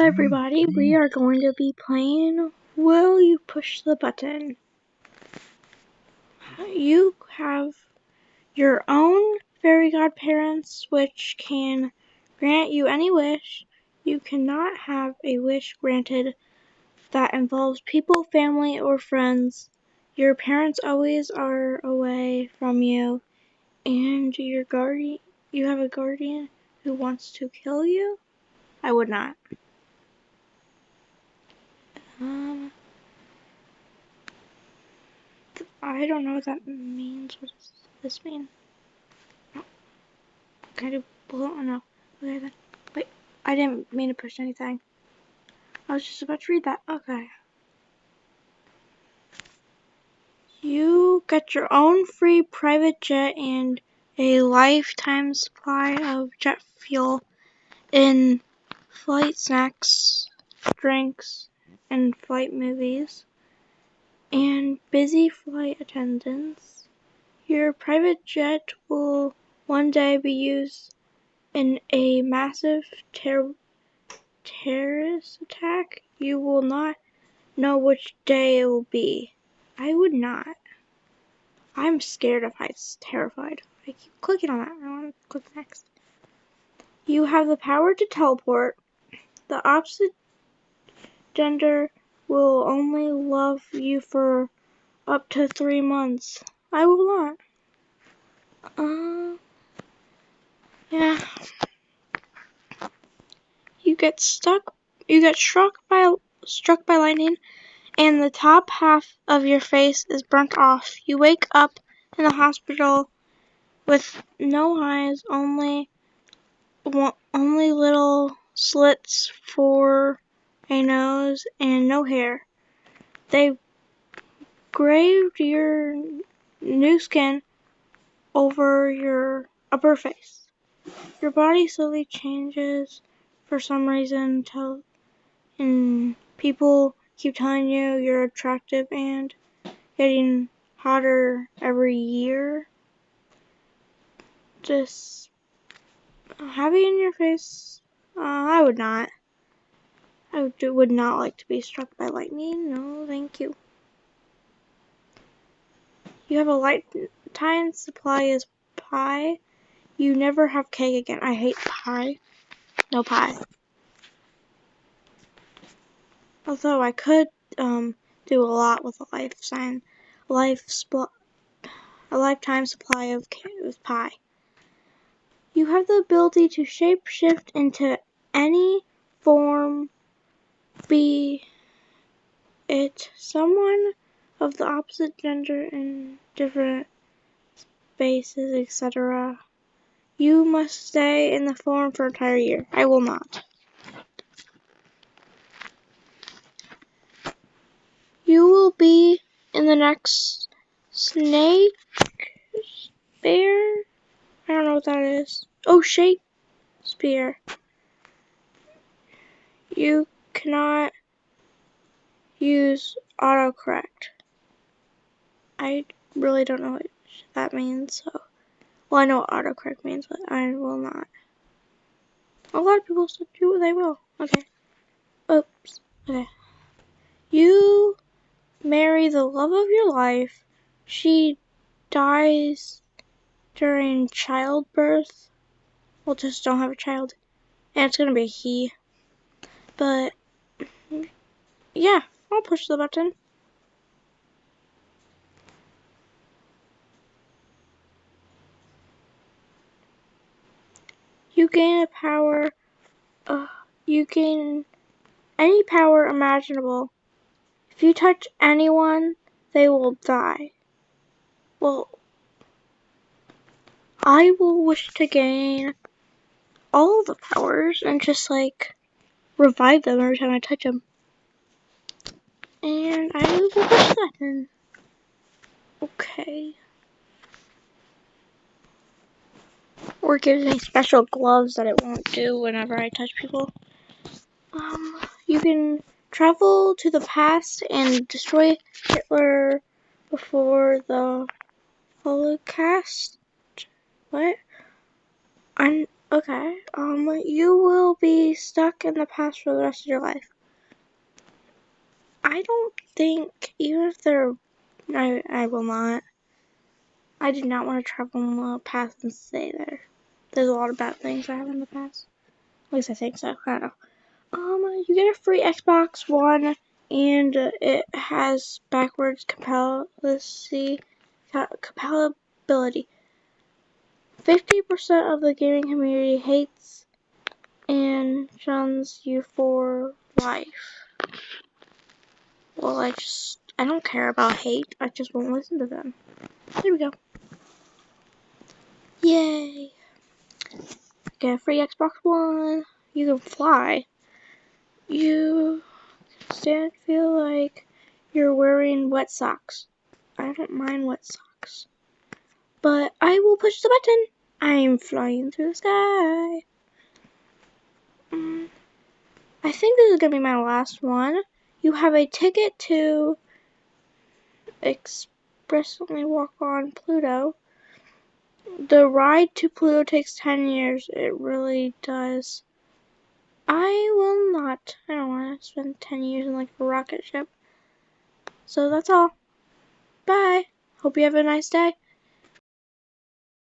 everybody, we are going to be playing Will You Push the Button? You have your own fairy godparents which can grant you any wish. You cannot have a wish granted that involves people, family, or friends. Your parents always are away from you, and you have a guardian who wants to kill you? I would not. I don't know what that means. What does this mean? No. Can I do bullet? Oh no. Okay then. Wait, I didn't mean to push anything. I was just about to read that. Okay. You get your own free private jet and a lifetime supply of jet fuel in flight snacks, drinks, and flight movies, and busy flight attendants. Your private jet will one day be used in a massive terrorist attack. You will not know which day it will be. I would not. I'm scared of heights, terrified. I keep clicking on that. I want to click next. You have the power to teleport. The opposite gender will only love you for up to 3 months. I will not. Yeah. You get struck by lightning, and the top half of your face is burnt off. You wake up in the hospital with no eyes, only little slits for a nose, and no hair. They graved your new skin over your upper face. Your body slowly changes for some reason and people keep telling you you're attractive and getting hotter every year. Just having your face, I would not. I would not like to be struck by lightning. No, thank you. You have a lifetime supply of pie. You never have cake again. I hate pie. No pie. Although I could do a lot with a lifetime supply of pie. You have the ability to shape-shift into any form, be it someone of the opposite gender in different spaces, etc. You must stay in the form for an entire year. I will not. You will be in the next Snake Bear? I don't know what that is. Oh, Shakespeare. You cannot use autocorrect. I really don't know what that means, so. Well, I know what autocorrect means, but I will not. A lot of people said they will. Okay. Oops. Okay. You marry the love of your life. She dies during childbirth. Well, just don't have a child. And it's gonna be a he. But, yeah, I'll push the button. You gain you gain any power imaginable. If you touch anyone, they will die. Well, I will wish to gain all the powers and just revive them every time I touch them. And I will push the button. Okay. Or gives me special gloves that it won't do whenever I touch people. You can travel to the past and destroy Hitler before the Holocaust. What? Okay, you will be stuck in the past for the rest of your life. I don't think, even if I will not. I do not want to travel in the past and stay there. There's a lot of bad things that happened in the past. At least I think so. I don't know. You get a free Xbox One, and it has backwards compatibility. 50% of the gaming community hates and shuns you for life. Well, I don't care about hate. I just won't listen to them. There we go. Yay. Get a free Xbox One. You can fly. You feel like you're wearing wet socks. I don't mind wet socks. But I will push the button. I'm flying through the sky. I think this is going to be my last one. You have a ticket to expressly walk on Pluto. The ride to Pluto takes 10 years. It really does. I will not. I don't want to spend 10 years in like a rocket ship. So that's all. Bye. Hope you have a nice day.